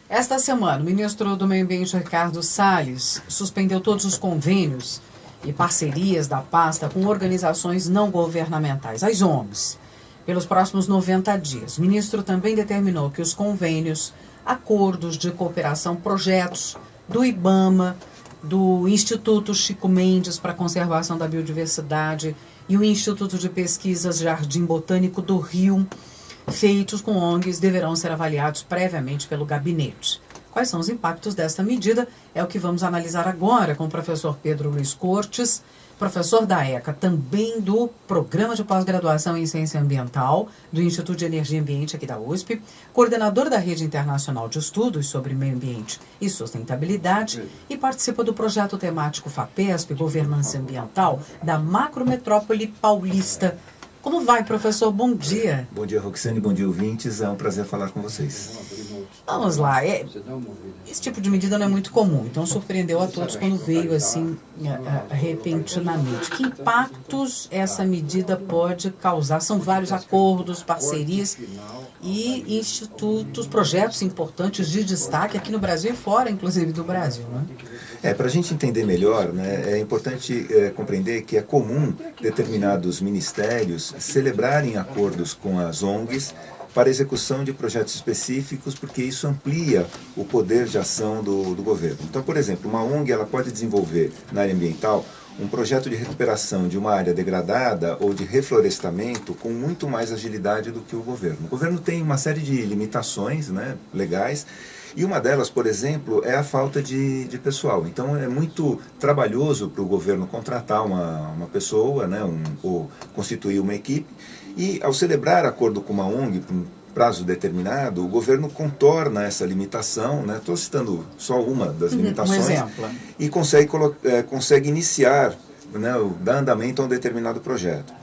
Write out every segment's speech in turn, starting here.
Esta semana, o ministro do Meio Ambiente, Ricardo Salles, suspendeu todos os convênios e parcerias da pasta com organizações não governamentais, as ONGs, pelos próximos 90 dias. O ministro também determinou que os convênios, acordos de cooperação, projetos do IBAMA, do Instituto Chico Mendes para a Conservação da Biodiversidade e o Instituto de Pesquisas Jardim Botânico do Rio, feitos com ONGs, deverão ser avaliados previamente pelo gabinete. Quais são os impactos desta medida? É o que vamos analisar agora com o professor Pedro Luiz Cortes, professor da ECA, também do Programa de Pós-Graduação em Ciência Ambiental, do Instituto de Energia e Ambiente aqui da USP, coordenador da Rede Internacional de Estudos sobre Meio Ambiente e Sustentabilidade e participa do projeto temático FAPESP, Governança Ambiental, da Macrometrópole Paulista. Como vai, professor? Bom dia. Bom dia, Roxane. Bom dia, ouvintes. É um prazer falar com vocês. Vamos lá. Esse tipo de medida não é muito comum, então surpreendeu a todos quando veio assim repentinamente. Que impactos essa medida pode causar? São vários acordos, parcerias e institutos, projetos importantes de destaque aqui no Brasil e fora, inclusive, do Brasil, né? Para a gente entender melhor, né, é importante compreender que é comum determinados ministérios celebrarem acordos com as ONGs para execução de projetos específicos, porque isso amplia o poder de ação do governo. Então, por exemplo, uma ONG ela pode desenvolver na área ambiental um projeto de recuperação de uma área degradada ou de reflorestamento com muito mais agilidade do que o governo. O governo tem uma série de limitações, né, legais, e uma delas, por exemplo, é a falta de pessoal. Então é muito trabalhoso para o governo contratar uma pessoa, né, ou constituir uma equipe, e ao celebrar acordo com uma ONG por um prazo determinado, o governo contorna essa limitação, né? Estou citando só uma das limitações, Um exemplo. E consegue iniciar, né, dar andamento a um determinado projeto.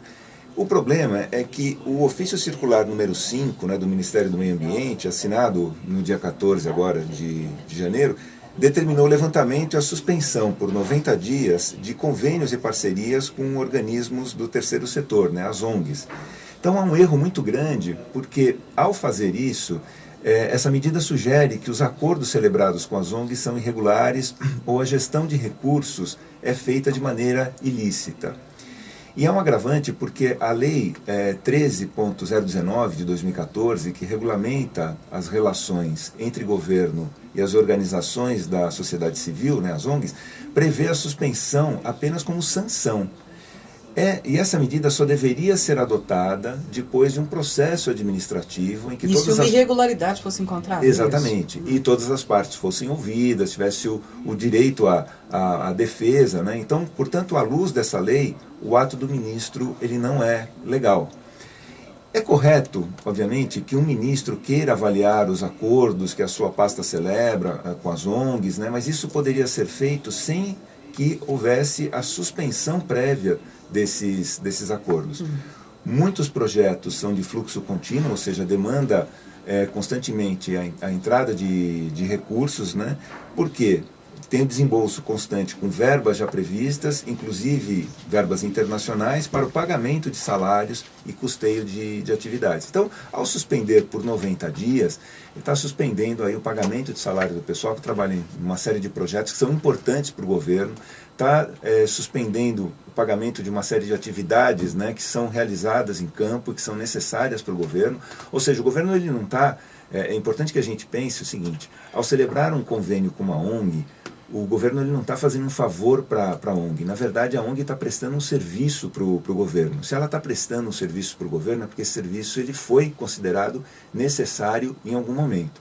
O problema é que o ofício circular número 5, né, do Ministério do Meio Ambiente, assinado no dia 14 agora de janeiro, determinou o levantamento e a suspensão por 90 dias de convênios e parcerias com organismos do terceiro setor, né, as ONGs. Então há um erro muito grande, porque ao fazer isso, essa medida sugere que os acordos celebrados com as ONGs são irregulares ou a gestão de recursos é feita de maneira ilícita. E é um agravante porque a Lei 13.019 de 2014, que regulamenta as relações entre governo e as organizações da sociedade civil, né, as ONGs, prevê a suspensão apenas como sanção. E essa medida só deveria ser adotada depois de um processo administrativo em que se uma irregularidade fosse encontrada. Exatamente. E todas as partes fossem ouvidas, tivesse o direito à defesa, né? Então, portanto, à luz dessa lei, o ato do ministro ele não é legal. É correto, obviamente, que um ministro queira avaliar os acordos que a sua pasta celebra com as ONGs, né? Mas isso poderia ser feito sem que houvesse a suspensão prévia desses acordos. Muitos projetos são de fluxo contínuo, ou seja, demanda constantemente a entrada de recursos, né? Porque tem desembolso constante com verbas já previstas, inclusive verbas internacionais, para o pagamento de salários e custeio de atividades. Então, ao suspender por 90 dias, ele está suspendendo aí o pagamento de salário do pessoal que trabalha em uma série de projetos que são importantes para o governo, está suspendendo o pagamento de uma série de atividades, né, que são realizadas em campo, que são necessárias para o governo. Ou seja, o governo ele não está... É importante que a gente pense o seguinte: ao celebrar um convênio com uma ONG, o governo ele não está fazendo um favor para a ONG. Na verdade, a ONG está prestando um serviço para o governo. Se ela está prestando um serviço para o governo, é porque esse serviço ele foi considerado necessário em algum momento.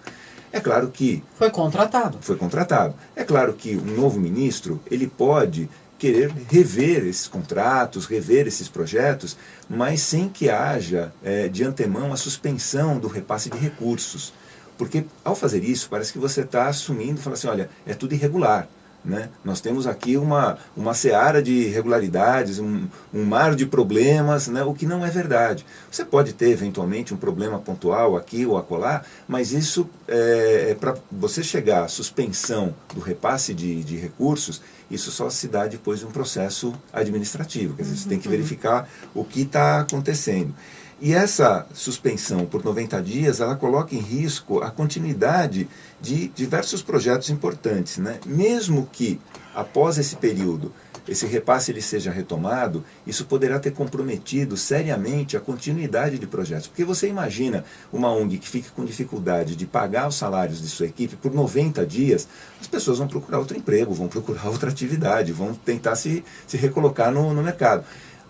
É claro que... Foi contratado. Foi contratado. É claro que um novo ministro ele pode querer rever esses contratos, rever esses projetos, mas sem que haja de antemão a suspensão do repasse de recursos. Porque ao fazer isso, parece que você está assumindo, fala assim, olha, é tudo irregular, né? Nós temos aqui uma seara de irregularidades, um mar de problemas, né? O que não é verdade. Você pode ter, eventualmente, um problema pontual aqui ou acolá, mas isso para você chegar à suspensão do repasse de recursos, isso só se dá depois de um processo administrativo. Quer dizer, você tem que verificar o que está acontecendo. E essa suspensão por 90 dias, ela coloca em risco a continuidade de diversos projetos importantes, né? Mesmo que, após esse período, esse repasse ele seja retomado, isso poderá ter comprometido seriamente a continuidade de projetos. Porque você imagina uma ONG que fique com dificuldade de pagar os salários de sua equipe por 90 dias, as pessoas vão procurar outro emprego, vão procurar outra atividade, vão tentar se recolocar no mercado.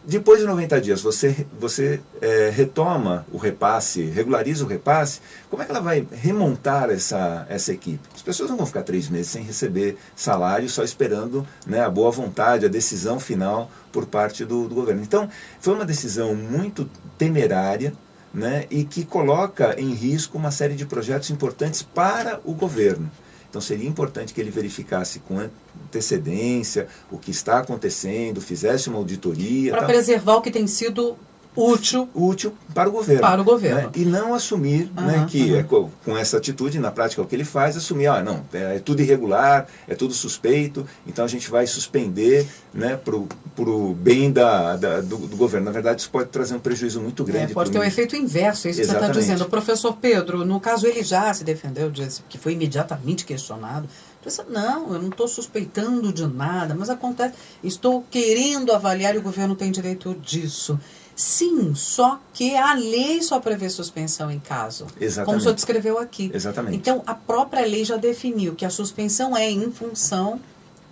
Depois de 90 dias, você retoma o repasse, regulariza o repasse, como é que ela vai remontar essa equipe? As pessoas não vão ficar 3 meses sem receber salário, só esperando, né, a boa vontade, a decisão final por parte do governo. Então, foi uma decisão muito temerária, né, e que coloca em risco uma série de projetos importantes para o governo. Então seria importante que ele verificasse com antecedência o que está acontecendo, fizesse uma auditoria. Para preservar o que tem sido útil para o governo. Para o governo. Né? E não assumir, né, que com essa atitude, na prática, o que ele faz, assumir, não, é tudo irregular, é tudo suspeito, então a gente vai suspender, né, para o bem do governo. Na verdade, isso pode trazer um prejuízo muito grande. Pode ter um efeito inverso, é isso que você está dizendo. O professor Pedro, no caso, ele já se defendeu, disse que foi imediatamente questionado. Disse, não, eu não estou suspeitando de nada, mas acontece, estou querendo avaliar e o governo tem direito disso. Sim, só que a lei só prevê suspensão em caso. Exatamente. Como o senhor descreveu aqui. Exatamente. Então, a própria lei já definiu que a suspensão é em função,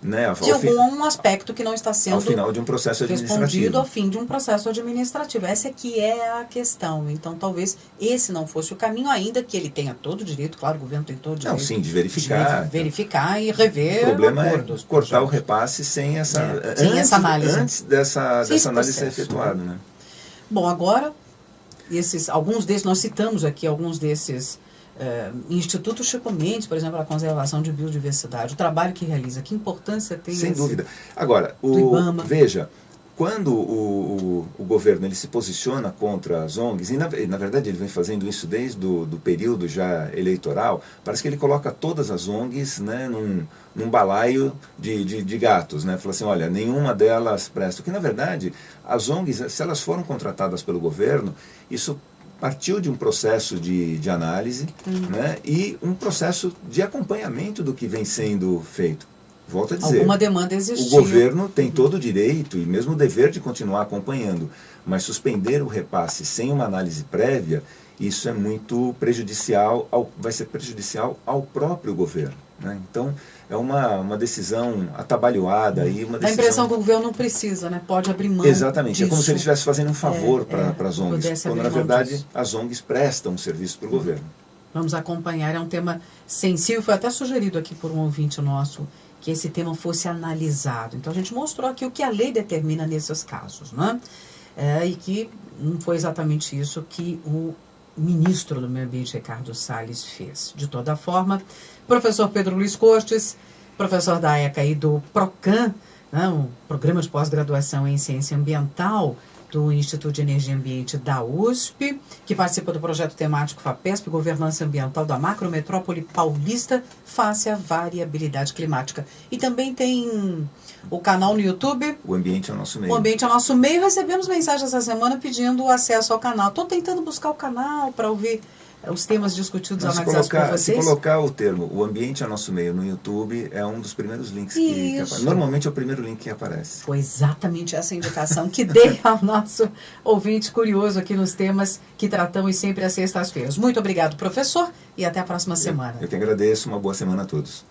né, de algum aspecto que não está sendo ao final de um processo administrativo. Respondido ao fim de um processo administrativo. Essa aqui é a questão. Então, talvez esse não fosse o caminho, ainda que ele tenha todo o direito, claro, o governo tem todo o direito. Não, sim, de verificar. De verificar e rever. O problema acordos, é cortar o repasse sem essa, essa análise. Antes dessa análise ser efetuada, né? Bom, agora, alguns desses, nós citamos aqui alguns desses Instituto Chico Mendes, por exemplo, a conservação de biodiversidade, o trabalho que realiza, que importância tem sem dúvida. Agora, veja, quando o governo ele se posiciona contra as ONGs, e na verdade ele vem fazendo isso desde o período já eleitoral, parece que ele coloca todas as ONGs, né, num balaio de gatos, né? Fala assim, olha, nenhuma delas presta. Porque na verdade, as ONGs, se elas foram contratadas pelo governo, isso partiu de um processo de análise, né, e um processo de acompanhamento do que vem sendo feito. Volto a dizer, alguma demanda existiu. O governo tem todo o direito e mesmo o dever de continuar acompanhando, mas suspender o repasse sem uma análise prévia, isso é muito prejudicial, vai ser prejudicial ao próprio governo. Né? Então, é uma decisão atabalhoada. Dá a impressão que o governo não precisa, né? Pode abrir mão. Exatamente, disso. É como se ele estivesse fazendo um favor para as ONGs, quando na verdade disso. As ONGs prestam um serviço para o governo. Vamos acompanhar, é um tema sensível, foi até sugerido aqui por um ouvinte nosso, que esse tema fosse analisado. Então a gente mostrou aqui o que a lei determina nesses casos, né? E que não foi exatamente isso que o ministro do Meio Ambiente, Ricardo Salles, fez. De toda forma, professor Pedro Luiz Costes, professor da ECA e do PROCAN, né, um programa de pós-graduação em ciência ambiental do Instituto de Energia e Ambiente da USP, que participa do projeto temático FAPESP, Governança Ambiental da Macrometrópole Paulista, face à variabilidade climática. E também tem o canal no YouTube. O Ambiente é o Nosso Meio. O Ambiente é o Nosso Meio. Recebemos mensagens essa semana pedindo acesso ao canal. Estou tentando buscar o canal para ouvir os temas discutidos, analisados por vocês. Se colocar o termo O Ambiente é o Nosso Meio no YouTube, é um dos primeiros links que aparece. Normalmente é o primeiro link que aparece. Foi exatamente essa indicação que dei ao nosso ouvinte curioso aqui nos temas que tratamos sempre às sextas-feiras. Muito obrigado, professor, e até a próxima semana. Eu que agradeço. Uma boa semana a todos.